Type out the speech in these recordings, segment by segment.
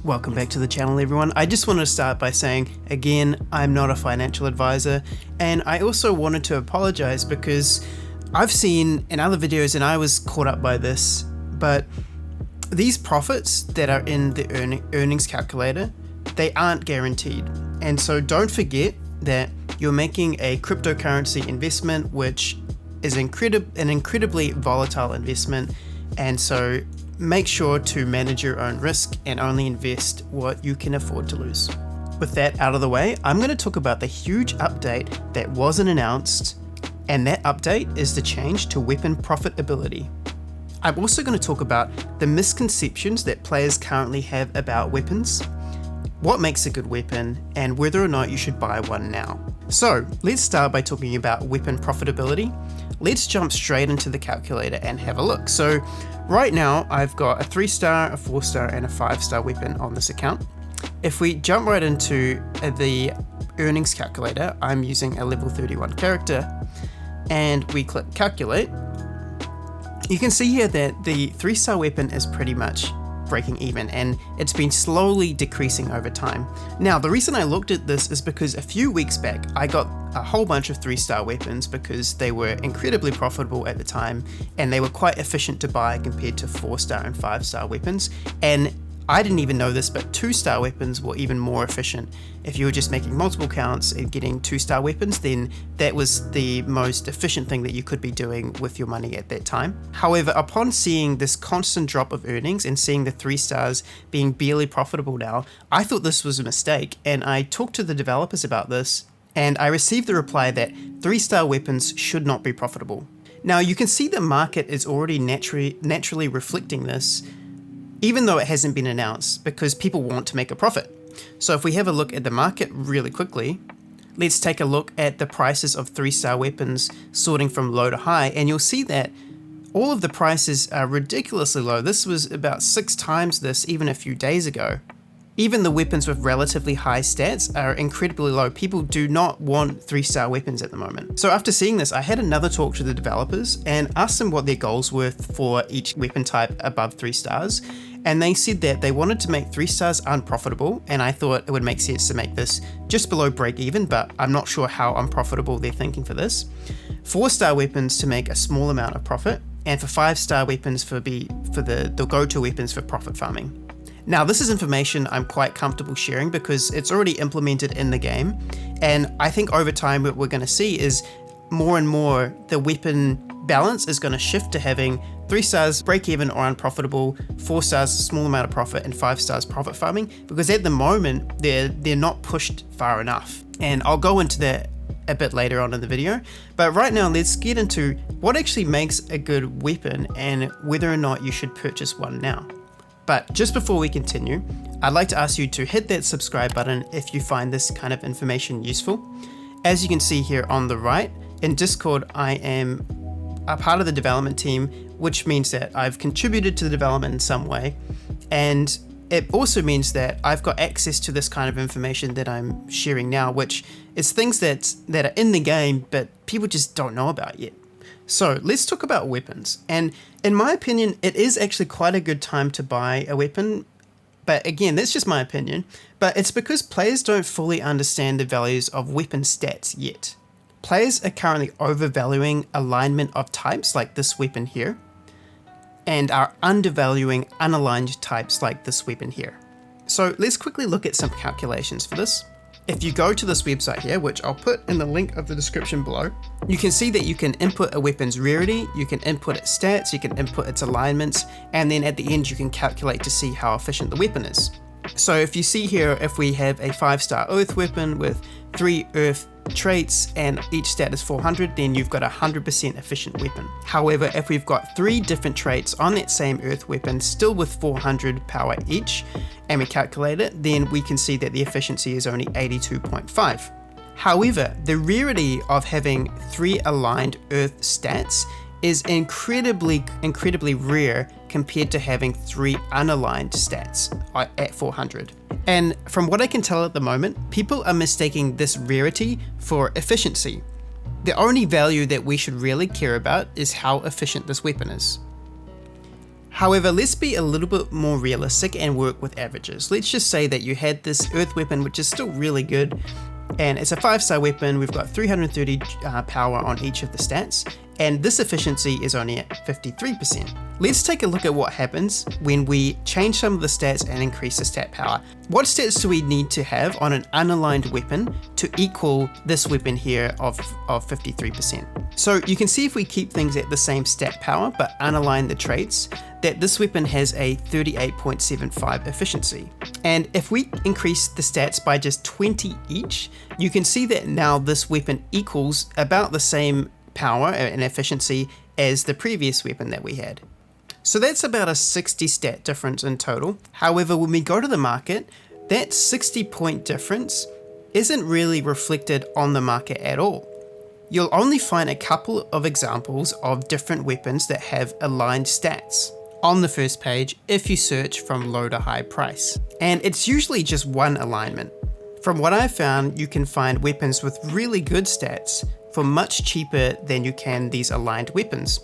Welcome back to the channel, everyone. I just wanted to start by saying, again, I'm not a financial advisor, and I also wanted to apologize because I've seen in other videos, and I was caught up by this, but these profits that are in the earnings calculator, they aren't guaranteed. And so don't forget that you're making a cryptocurrency investment, which is an incredibly volatile investment, and so make sure to manage your own risk and only invest what you can afford to lose. With that out of the way, I'm going to talk about the huge update that wasn't announced, and that update is the change to weapon profitability. I'm also going to talk about the misconceptions that players currently have about weapons, what makes a good weapon, and whether or not you should buy one now. So let's start by talking about weapon profitability. Let's jump straight into the calculator and have a look. So right now I've got a 3-star, a 4-star, and a 5-star weapon on this account. If we jump right into the earnings calculator, I'm using a level 31 character, and we click calculate. You can see here that the 3-star weapon is pretty much breaking even, and it's been slowly decreasing over time. Now, the reason I looked at this is because a few weeks back I got a whole bunch of 3-star weapons because they were incredibly profitable at the time, and they were quite efficient to buy compared to 4-star and 5-star weapons. And I didn't even know this, but 2-star weapons were even more efficient. If you were just making multiple counts and getting 2-star weapons, then that was the most efficient thing that you could be doing with your money at that time. However, upon seeing this constant drop of earnings and seeing the 3-stars being barely profitable now, I thought this was a mistake, and I talked to the developers about this, and I received the reply that 3-star weapons should not be profitable. Now, you can see the market is already naturally reflecting this, even though it hasn't been announced, because people want to make a profit. So if we have a look at the market really quickly, let's take a look at the prices of 3-star weapons sorting from low to high, and you'll see that all of the prices are ridiculously low. This was about 6 times this even a few days ago. Even the weapons with relatively high stats are incredibly low. People do not want 3-star weapons at the moment. So after seeing this, I had another talk to the developers and asked them what their goals were for each weapon type above 3 stars. And they said that they wanted to make 3 stars unprofitable, and I thought it would make sense to make this just below break even, but I'm not sure how unprofitable they're thinking for this. 4-star weapons to make a small amount of profit, and for 5-star weapons for the go-to weapons for profit farming. Now, this is information I'm quite comfortable sharing because it's already implemented in the game, and I think over time what we're going to see is more and more the weapon balance is going to shift to having 3 stars break even or unprofitable, 4 stars small amount of profit, and 5 stars profit farming, because at the moment they're not pushed far enough. And I'll go into that a bit later on in the video, but right now let's get into what actually makes a good weapon and whether or not you should purchase one now. But just before we continue, I'd like to ask you to hit that subscribe button if you find this kind of information useful. As you can see here on the right, in Discord I am a part of the development team, which means that I've contributed to the development in some way, and it also means that I've got access to this kind of information that I'm sharing now, which is things that are in the game but people just don't know about yet. So let's talk about weapons, and in my opinion it is actually quite a good time to buy a weapon, but again that's just my opinion, but it's because players don't fully understand the values of weapon stats yet. Players are currently overvaluing alignment of types like this weapon here, and are undervaluing unaligned types like this weapon here. So let's quickly look at some calculations for this. If you go to this website here, which I'll put in the link of the description below, you can see that you can input a weapon's rarity, you can input its stats, you can input its alignments, and then at the end you can calculate to see how efficient the weapon is. So if you see here, if we have a 5-star earth weapon with 3 earth traits and each stat is 400, then you've got a 100% efficient weapon. However, if we've got 3 different traits on that same earth weapon, still with 400 power each, and we calculate it, then we can see that the efficiency is only 82.5. However, the rarity of having 3 aligned earth stats is incredibly rare compared to having 3 unaligned stats at 400. And from what I can tell at the moment, people are mistaking this rarity for efficiency. The only value that we should really care about is how efficient this weapon is. However, let's be a little bit more realistic and work with averages. Let's just say that you had this Earth weapon, which is still really good, and it's a 5-star weapon. We've got 330 power on each of the stats, and this efficiency is only at 53%. Let's take a look at what happens when we change some of the stats and increase the stat power. What stats do we need to have on an unaligned weapon to equal this weapon here of 53%? So you can see if we keep things at the same stat power but unalign the traits, that this weapon has a 38.75 efficiency. And if we increase the stats by just 20 each, you can see that now this weapon equals about the same power and efficiency as the previous weapon that we had. So that's about a 60 stat difference in total. However, when we go to the market, that 60 point difference isn't really reflected on the market at all. You'll only find a couple of examples of different weapons that have aligned stats on the first page if you search from low to high price. And it's usually just one alignment. From what I've found, you can find weapons with really good stats for much cheaper than you can these aligned weapons,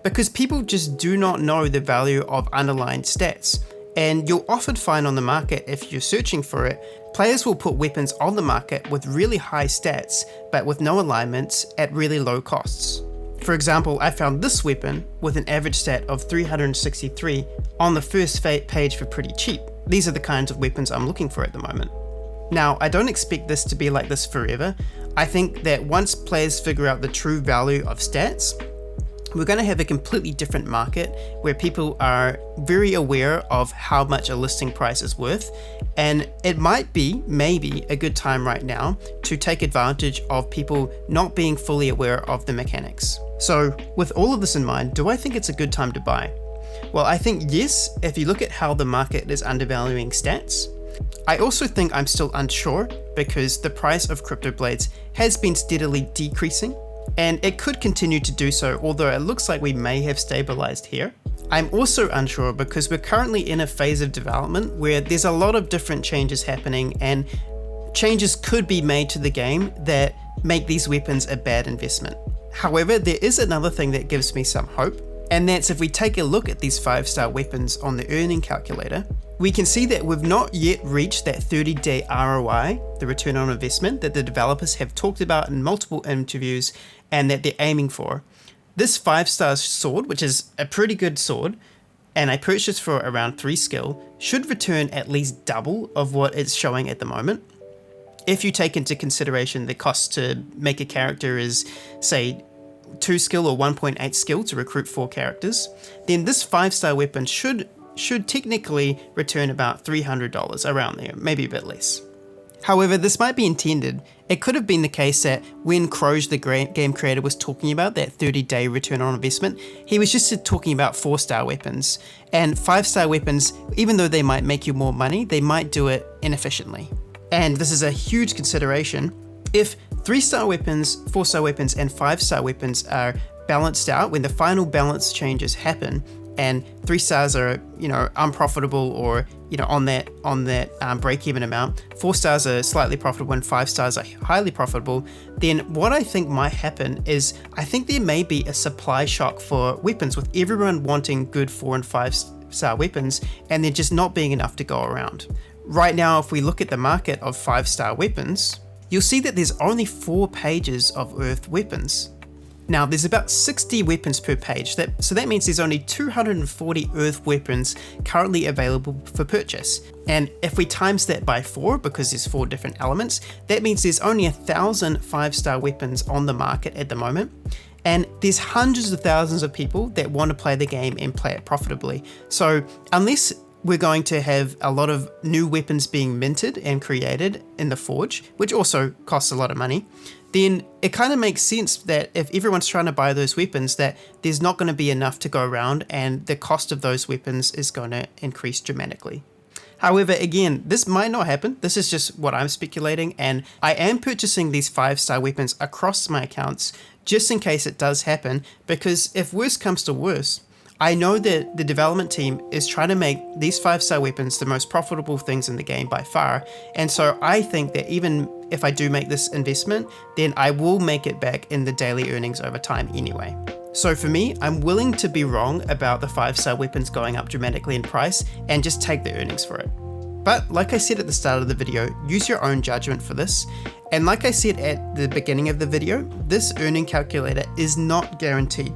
because people just do not know the value of unaligned stats. And you'll often find on the market, if you're searching for it, players will put weapons on the market with really high stats, but with no alignments at really low costs. For example, I found this weapon with an average stat of 363 on the first page for pretty cheap. These are the kinds of weapons I'm looking for at the moment. Now, I don't expect this to be like this forever. I think that once players figure out the true value of stats, we're going to have a completely different market where people are very aware of how much a listing price is worth. And it might be, maybe, a good time right now to take advantage of people not being fully aware of the mechanics. So with all of this in mind, do I think it's a good time to buy? Well, I think yes, if you look at how the market is undervaluing stats. I also think I'm still unsure because the price of Cryptoblades has been steadily decreasing, and it could continue to do so, although it looks like we may have stabilized here. I'm also unsure because we're currently in a phase of development where there's a lot of different changes happening, and changes could be made to the game that make these weapons a bad investment. However, there is another thing that gives me some hope, and that's if we take a look at these 5-star weapons on the earning calculator, we can see that we've not yet reached that 30-day ROI, the return on investment, that the developers have talked about in multiple interviews and that they're aiming for. This 5-star sword, which is a pretty good sword, and I purchased for around 3 skill, should return at least double of what it's showing at the moment. If you take into consideration the cost to make a character is, say, 2 skill or 1.8 skill to recruit 4 characters, then this 5-star weapon should technically return about $300, around there, maybe a bit less. However, this might be intended. It could have been the case that when Croge, the game creator, was talking about that 30-day return on investment, he was just talking about 4-star weapons. And 5-star weapons, even though they might make you more money, they might do it inefficiently. And this is a huge consideration. If 3-star weapons, 4-star weapons, and 5-star weapons are balanced out, when the final balance changes happen, and 3 stars are, unprofitable or, on that break-even amount, 4 stars are slightly profitable and 5 stars are highly profitable, then what I think might happen is I think there may be a supply shock for weapons, with everyone wanting good 4 and 5-star weapons and there just not being enough to go around. Right now, if we look at the market of 5-star weapons, you'll see that there's only 4 pages of Earth weapons. Now, there's about 60 weapons per page, so that means there's only 240 Earth weapons currently available for purchase. And if we times that by 4, because there's 4 different elements, that means there's only 1,000 5-star weapons on the market at the moment. And there's hundreds of thousands of people that want to play the game and play it profitably. So unless we're going to have a lot of new weapons being minted and created in the Forge, which also costs a lot of money, then it kind of makes sense that if everyone's trying to buy those weapons, that there's not going to be enough to go around and the cost of those weapons is going to increase dramatically. However, again, this might not happen. This is just what I'm speculating, and I am purchasing these 5-star weapons across my accounts just in case it does happen, because if worse comes to worse, I know that the development team is trying to make these 5-star weapons the most profitable things in the game by far, and so I think that even if I do make this investment, then I will make it back in the daily earnings over time anyway. So for me, I'm willing to be wrong about the 5-star weapons going up dramatically in price and just take the earnings for it. But like I said at the start of the video, use your own judgment for this. And like I said at the beginning of the video, this earning calculator is not guaranteed.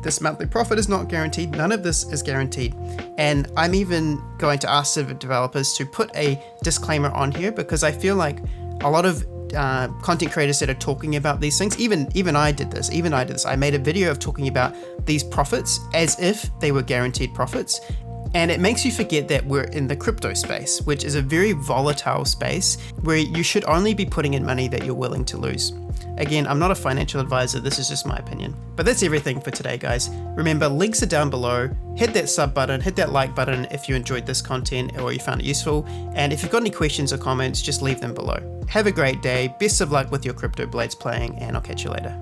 This monthly profit is not guaranteed. None of this is guaranteed. And I'm even going to ask the developers to put a disclaimer on here, because I feel like a lot of content creators that are talking about these things, even I did this. I made a video of talking about these profits as if they were guaranteed profits. And it makes you forget that we're in the crypto space, which is a very volatile space where you should only be putting in money that you're willing to lose. Again, I'm not a financial advisor, this is just my opinion. But that's everything for today, guys. Remember, links are down below. Hit that sub button, hit that like button if you enjoyed this content or you found it useful. And if you've got any questions or comments, just leave them below. Have a great day, best of luck with your Cryptoblades playing, and I'll catch you later.